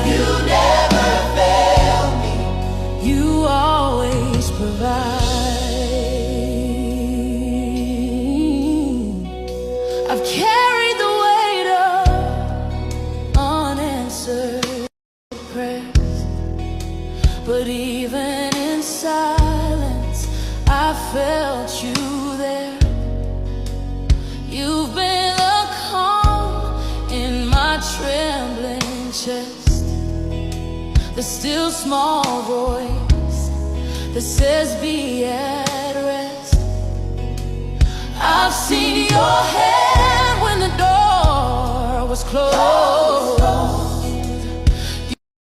You never fail me. You always provide. I've carried the weight of unanswered prayers, but even in silence I felt you there. You've been the calm in my trembling chest, the still small voice that says be at rest. I've seen